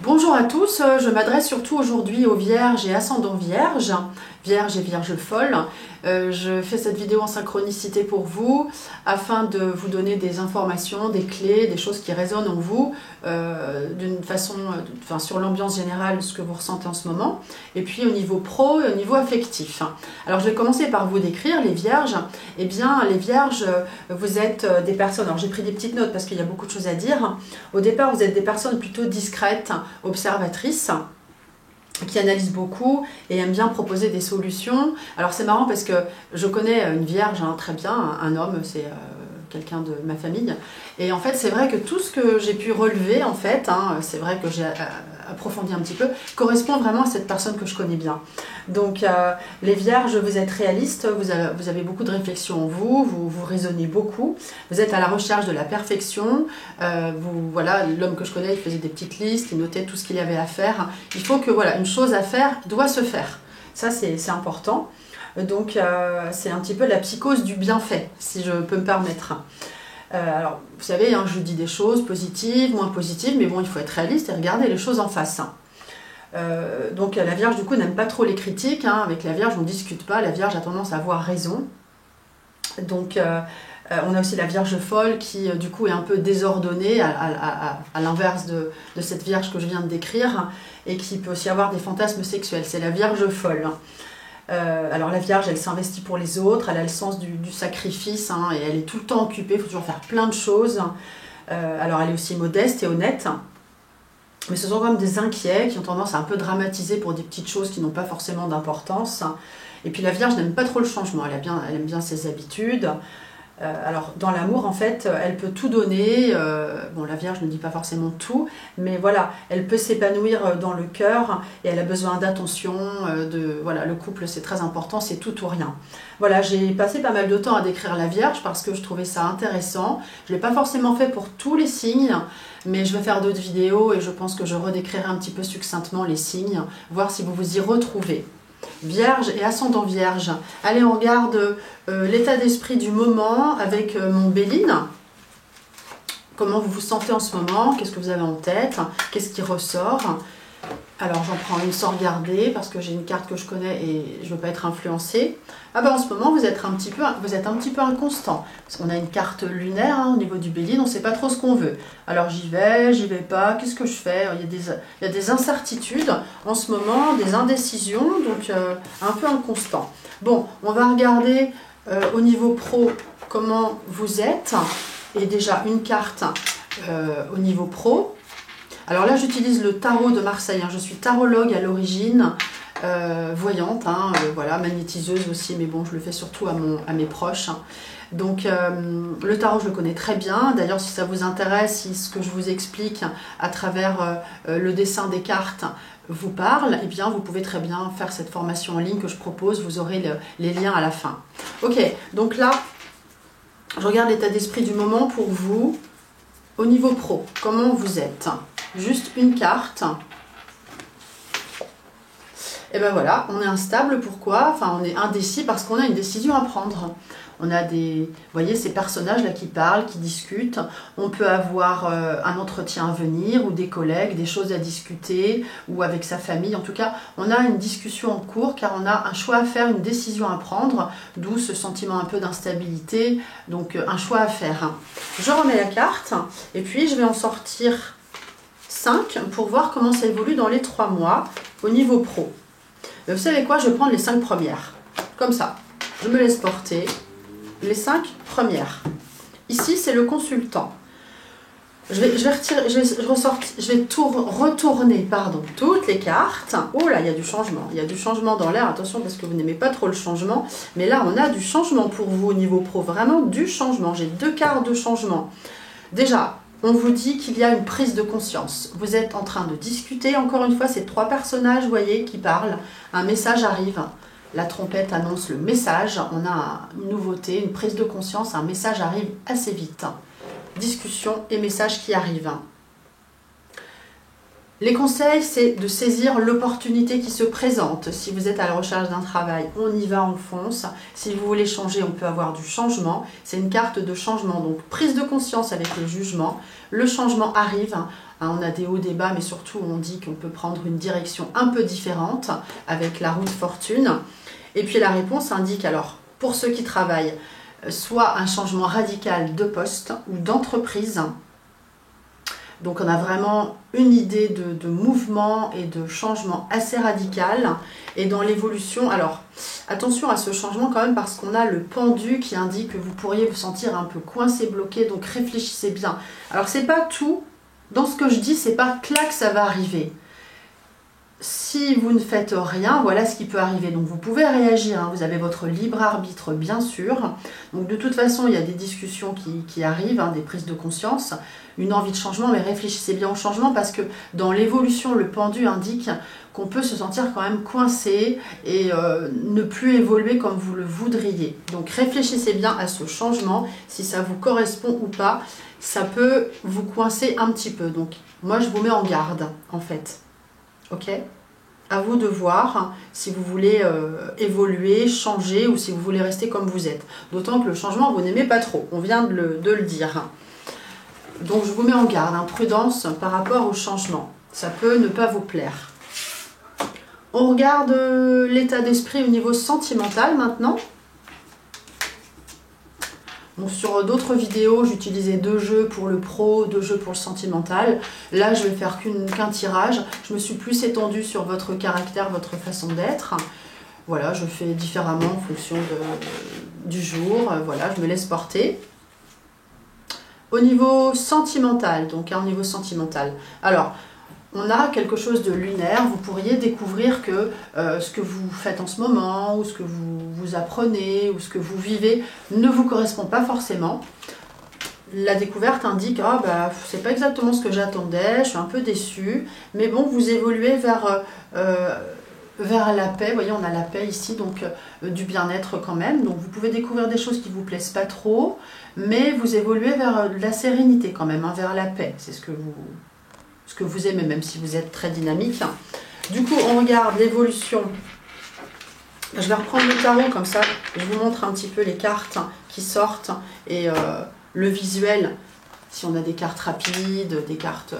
Bonjour à tous, je m'adresse surtout aujourd'hui aux vierges et ascendants vierges, vierges et vierges folles. Je fais cette vidéo en synchronicité pour vous afin de vous donner des informations, des clés, des choses qui résonnent en vous d'une façon, sur l'ambiance générale, ce que vous ressentez en ce moment, et puis au niveau pro et au niveau affectif. Alors je vais commencer par vous décrire les vierges. Eh bien les vierges, vous êtes des personnes, alors j'ai pris des petites notes parce qu'il y a beaucoup de choses à dire. Au départ vous êtes des personnes plutôt discrètes, observatrices, qui analyse beaucoup et aime bien proposer des solutions. Alors c'est marrant parce que je connais une vierge très bien, un homme, c'est quelqu'un de ma famille, et en fait c'est vrai que tout ce que j'ai pu relever en fait, c'est vrai que j'ai approfondi un petit peu, correspond vraiment à cette personne que je connais bien. Donc les vierges, vous êtes réalistes, vous avez beaucoup de réflexion en vous, vous raisonnez beaucoup, vous êtes à la recherche de la perfection, voilà, l'homme que je connais, il faisait des petites listes, il notait tout ce qu'il y avait à faire. Il faut que, voilà, une chose à faire doit se faire. Ça, c'est important. Donc, c'est un petit peu la psychose du bienfait, si je peux me permettre. Alors, vous savez, je dis des choses positives, moins positives, mais bon, il faut être réaliste et regarder les choses en face. Donc, la Vierge, du coup, n'aime pas trop les critiques. Avec la Vierge, on ne discute pas. La Vierge a tendance à avoir raison. Donc, on a aussi la Vierge folle qui, du coup, est un peu désordonnée, à l'inverse de cette Vierge que je viens de décrire, et qui peut aussi avoir des fantasmes sexuels. C'est la Vierge folle. Alors la Vierge, elle s'investit pour les autres, elle a le sens du sacrifice, et elle est tout le temps occupée, il faut toujours faire plein de choses. Alors elle est aussi modeste et honnête, mais ce sont quand même des inquiets qui ont tendance à un peu dramatiser pour des petites choses qui n'ont pas forcément d'importance. Et puis la Vierge n'aime pas trop le changement, elle aime bien ses habitudes. Alors dans l'amour en fait elle peut tout donner, bon la Vierge ne dit pas forcément tout, mais voilà, elle peut s'épanouir dans le cœur et elle a besoin d'attention, voilà, le couple c'est très important, c'est tout ou rien. Voilà, j'ai passé pas mal de temps à décrire la Vierge parce que je trouvais ça intéressant. Je ne l'ai pas forcément fait pour tous les signes, mais je vais faire d'autres vidéos et je pense que je redécrirai un petit peu succinctement les signes, voir si vous vous y retrouvez. Vierge et ascendant Vierge. Allez, on regarde l'état d'esprit du moment avec mon Béline. Comment vous vous sentez en ce moment? Qu'est-ce que vous avez en tête? Qu'est-ce qui ressort? Alors j'en prends une sans regarder parce que j'ai une carte que je connais et je ne veux pas être influencée. Ah ben en ce moment vous êtes un petit peu inconstant. Parce qu'on a une carte lunaire au niveau du Béline, on ne sait pas trop ce qu'on veut. Alors j'y vais pas, qu'est-ce que je fais? Il y a des incertitudes en ce moment, des indécisions, donc un peu inconstant. Bon, on va regarder au niveau pro comment vous êtes. Et déjà une carte au niveau pro. Alors là, j'utilise le tarot de Marseille. Je suis tarologue à l'origine, voyante, voilà, magnétiseuse aussi, mais bon, je le fais surtout à mes proches. Donc, le tarot, je le connais très bien. D'ailleurs, si ça vous intéresse, si ce que je vous explique à travers le dessin des cartes vous parle, eh bien, vous pouvez très bien faire cette formation en ligne que je propose. Vous aurez les liens à la fin. Ok, donc là, je regarde l'état d'esprit du moment pour vous. Au niveau pro, comment vous êtes? Juste une carte. Et ben voilà, on est instable. Pourquoi? On est indécis parce qu'on a une décision à prendre. On a vous voyez, ces personnages-là qui parlent, qui discutent. On peut avoir un entretien à venir ou des collègues, des choses à discuter ou avec sa famille. En tout cas, on a une discussion en cours car on a un choix à faire, une décision à prendre, d'où ce sentiment un peu d'instabilité. Donc, un choix à faire. Je remets la carte et puis je vais en sortir 5 pour voir comment ça évolue dans les 3 mois au niveau pro. Vous savez quoi? Je vais prendre les 5 premières. Comme ça. Je me laisse porter. Les 5 premières. Ici, c'est le consultant. Je vais retourner toutes les cartes. Oh là, il y a du changement. Il y a du changement dans l'air. Attention, parce que vous n'aimez pas trop le changement. Mais là, on a du changement pour vous au niveau pro. Vraiment du changement. J'ai 2 cartes de changement. Déjà, on vous dit qu'il y a une prise de conscience. Vous êtes en train de discuter. Encore une fois, ces 3 personnages, vous voyez, qui parlent. Un message arrive. La trompette annonce le message. On a une nouveauté, une prise de conscience. Un message arrive assez vite. Discussion et message qui arrivent. Les conseils, c'est de saisir l'opportunité qui se présente. Si vous êtes à la recherche d'un travail, on y va, on fonce. Si vous voulez changer, on peut avoir du changement. C'est une carte de changement, donc prise de conscience avec le jugement. Le changement arrive. On a des hauts, des bas, mais surtout on dit qu'on peut prendre une direction un peu différente avec la roue de fortune. Et puis la réponse indique alors, pour ceux qui travaillent, soit un changement radical de poste ou d'entreprise. Donc on a vraiment une idée de mouvement et de changement assez radical. Et dans l'évolution, alors attention à ce changement quand même parce qu'on a le pendu qui indique que vous pourriez vous sentir un peu coincé, bloqué. Donc réfléchissez bien. Alors c'est pas tout, dans ce que je dis, c'est pas clac, ça va arriver. Si vous ne faites rien, voilà ce qui peut arriver. Donc vous pouvez réagir, hein. Vous avez votre libre arbitre bien sûr. Donc de toute façon, il y a des discussions qui arrivent, hein, des prises de conscience, une envie de changement, mais réfléchissez bien au changement parce que dans l'évolution, le pendu indique qu'on peut se sentir quand même coincé et ne plus évoluer comme vous le voudriez. Donc réfléchissez bien à ce changement, si ça vous correspond ou pas, ça peut vous coincer un petit peu. Donc moi je vous mets en garde en fait. Ok, à vous de voir si vous voulez évoluer, changer ou si vous voulez rester comme vous êtes. D'autant que le changement, vous n'aimez pas trop. On vient de le dire. Donc, je vous mets en garde. Hein, prudence par rapport au changement. Ça peut ne pas vous plaire. On regarde l'état d'esprit au niveau sentimental maintenant. Bon, sur d'autres vidéos, j'utilisais 2 jeux pour le pro, 2 jeux pour le sentimental. Là, je vais faire qu'un tirage. Je me suis plus étendue sur votre caractère, votre façon d'être. Voilà, je fais différemment en fonction du jour. Voilà, je me laisse porter. Au niveau sentimental, donc au niveau sentimental. Alors, on a quelque chose de lunaire. Vous pourriez découvrir que ce que vous faites en ce moment, ou ce que vous apprenez, ou ce que vous vivez, ne vous correspond pas forcément. La découverte indique, ah bah, c'est pas exactement ce que j'attendais, je suis un peu déçue. Mais bon, vous évoluez vers la paix. Vous voyez, on a la paix ici, donc du bien-être quand même. Donc vous pouvez découvrir des choses qui vous plaisent pas trop, mais vous évoluez vers la sérénité quand même, hein, vers la paix. C'est ce que vous aimez, même si vous êtes très dynamique. Du coup, on regarde l'évolution. Je vais reprendre le tarot, comme ça, je vous montre un petit peu les cartes qui sortent et le visuel. Si on a des cartes rapides, des cartes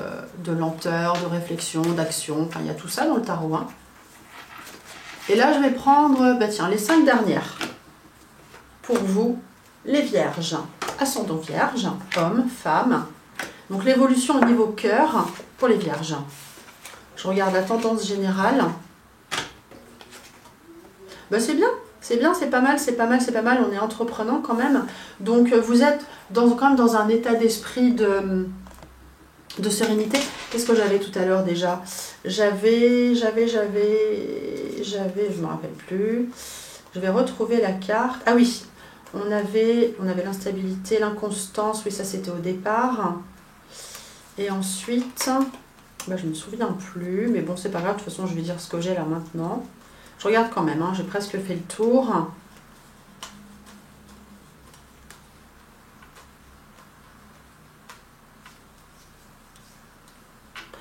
de lenteur, de réflexion, d'action, enfin, il y a tout ça dans le tarot. Hein. Et là, je vais prendre tiens, les 5 dernières. Pour vous, les vierges. Ascendant vierge, homme, femme. Donc l'évolution au niveau cœur pour les vierges. Je regarde la tendance générale. Ben c'est bien, c'est pas mal, c'est pas mal, c'est pas mal. On est entreprenant quand même. Donc vous êtes quand même dans un état d'esprit de sérénité. Qu'est-ce que j'avais tout à l'heure déjà? J'avais, je me rappelle plus. Je vais retrouver la carte. Ah oui, on avait l'instabilité, l'inconstance. Oui, ça c'était au départ. Et ensuite, je ne me souviens plus. Mais bon, c'est pas grave. De toute façon, je vais dire ce que j'ai là maintenant. Je regarde quand même. Hein, j'ai presque fait le tour.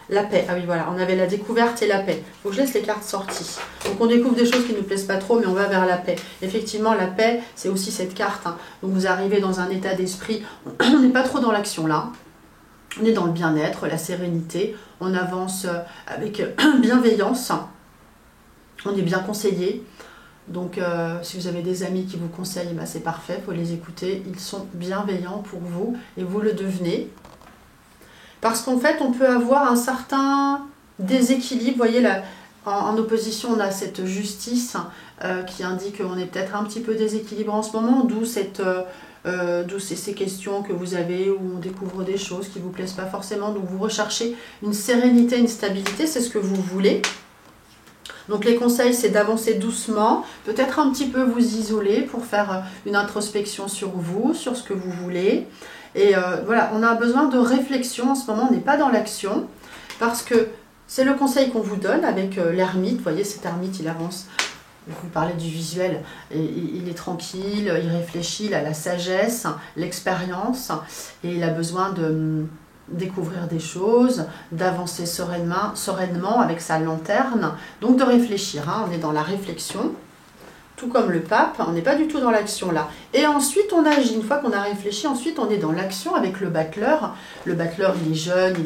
La paix, ah oui voilà, on avait la découverte et la paix. Il faut que je laisse les cartes sorties. Donc on découvre des choses qui ne nous plaisent pas trop, mais on va vers la paix. Effectivement, la paix, c'est aussi cette carte. Hein. Donc vous arrivez dans un état d'esprit, on n'est pas trop dans l'action là. On est dans le bien-être, la sérénité. On avance avec bienveillance. On est bien conseillé. Donc si vous avez des amis qui vous conseillent, bah, c'est parfait, il faut les écouter. Ils sont bienveillants pour vous et vous le devenez. Parce qu'en fait, on peut avoir un certain déséquilibre. Vous voyez, là, en opposition, on a cette justice qui indique qu'on est peut-être un petit peu déséquilibré en ce moment, d'où ces questions que vous avez où on découvre des choses qui ne vous plaisent pas forcément. Donc, vous recherchez une sérénité, une stabilité, c'est ce que vous voulez. Donc, les conseils, c'est d'avancer doucement, peut-être un petit peu vous isoler pour faire une introspection sur vous, sur ce que vous voulez. Et voilà, on a besoin de réflexion en ce moment, on n'est pas dans l'action, parce que c'est le conseil qu'on vous donne avec l'ermite. Vous voyez, cet ermite, il avance, vous parlez du visuel, et il est tranquille, il réfléchit, il a la sagesse, l'expérience, et il a besoin découvrir des choses, d'avancer sereinement avec sa lanterne, donc de réfléchir, hein, on est dans la réflexion, tout comme le pape, on n'est pas du tout dans l'action là. Et ensuite on agit, une fois qu'on a réfléchi, ensuite on est dans l'action avec le battleur. Le battleur il est jeune,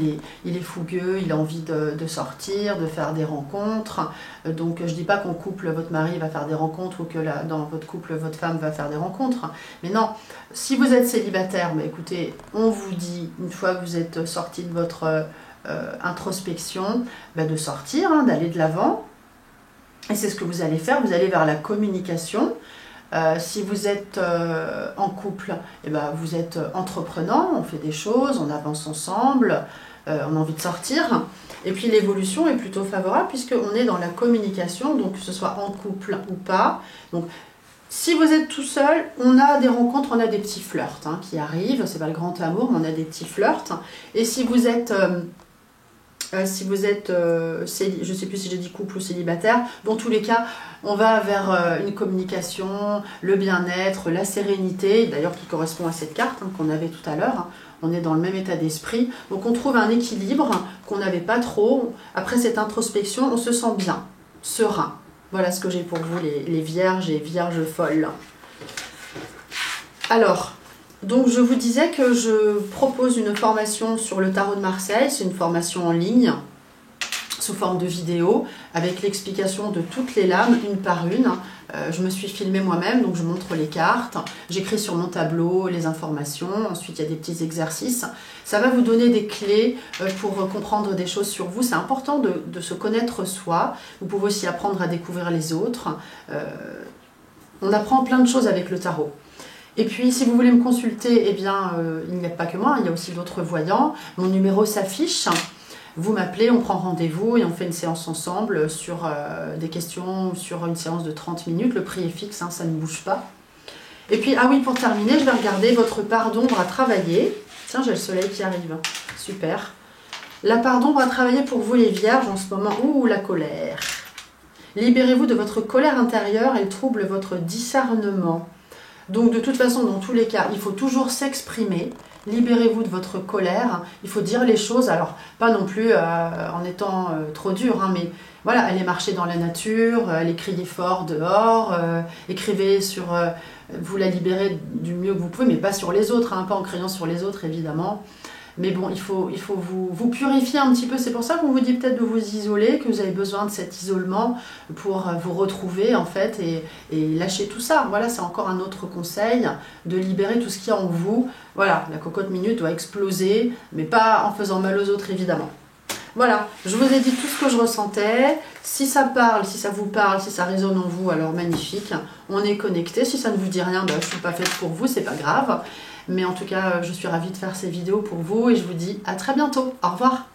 il est fougueux, il a envie de sortir, de faire des rencontres. Donc je ne dis pas qu'en couple votre mari va faire des rencontres ou que dans votre couple votre femme va faire des rencontres. Mais non, si vous êtes célibataire, bah, écoutez, on vous dit, une fois que vous êtes sorti de votre introspection, bah, de sortir, hein, d'aller de l'avant. Et c'est ce que vous allez faire, vous allez vers la communication. Si vous êtes en couple, eh ben, vous êtes entreprenant, on fait des choses, on avance ensemble, on a envie de sortir. Et puis l'évolution est plutôt favorable puisqu'on est dans la communication, donc que ce soit en couple ou pas. Donc, si vous êtes tout seul, on a des rencontres, on a des petits flirts hein, qui arrivent. C'est pas le grand amour, mais on a des petits flirts. Et si vous êtes... je ne sais plus si j'ai dit couple ou célibataire, dans tous les cas, on va vers une communication, le bien-être, la sérénité, d'ailleurs qui correspond à cette carte hein, qu'on avait tout à l'heure. Hein. On est dans le même état d'esprit. Donc on trouve un équilibre qu'on n'avait pas trop. Après cette introspection, on se sent bien, serein. Voilà ce que j'ai pour vous, les vierges et vierges folles. Alors... Donc je vous disais que je propose une formation sur le tarot de Marseille, c'est une formation en ligne, sous forme de vidéo, avec l'explication de toutes les lames, une par une. Je me suis filmée moi-même, donc je montre les cartes, j'écris sur mon tableau les informations, ensuite il y a des petits exercices. Ça va vous donner des clés pour comprendre des choses sur vous, c'est important de se connaître soi, vous pouvez aussi apprendre à découvrir les autres. On apprend plein de choses avec le tarot. Et puis, si vous voulez me consulter, eh bien, il n'y a pas que moi, il y a aussi d'autres voyants. Mon numéro s'affiche. Vous m'appelez, on prend rendez-vous et on fait une séance ensemble sur des questions, sur une séance de 30 minutes. Le prix est fixe, hein, ça ne bouge pas. Et puis, ah oui, pour terminer, je vais regarder votre part d'ombre à travailler. Tiens, j'ai le soleil qui arrive. Super. La part d'ombre à travailler pour vous, les vierges, en ce moment. Ouh, la colère. Libérez-vous de votre colère intérieure, elle trouble votre discernement. Donc de toute façon, dans tous les cas, il faut toujours s'exprimer. Libérez-vous de votre colère. Il faut dire les choses, alors pas non plus en étant trop dur, hein, mais voilà, allez marcher dans la nature, allez crier fort dehors, écrivez sur... vous la libérez du mieux que vous pouvez, mais pas sur les autres, hein, pas en criant sur les autres évidemment. Mais bon, il faut vous purifier un petit peu. C'est pour ça qu'on vous dit peut-être de vous isoler, que vous avez besoin de cet isolement pour vous retrouver en fait et lâcher tout ça. Voilà, c'est encore un autre conseil, de libérer tout ce qu'il y a en vous. Voilà, la cocotte minute doit exploser, mais pas en faisant mal aux autres évidemment. Voilà, je vous ai dit tout ce que je ressentais. Si ça parle, si ça vous parle, si ça résonne en vous, alors magnifique. On est connecté. Si ça ne vous dit rien, ben, je ne suis pas faite pour vous, c'est pas grave. Mais en tout cas, je suis ravie de faire ces vidéos pour vous et je vous dis à très bientôt. Au revoir.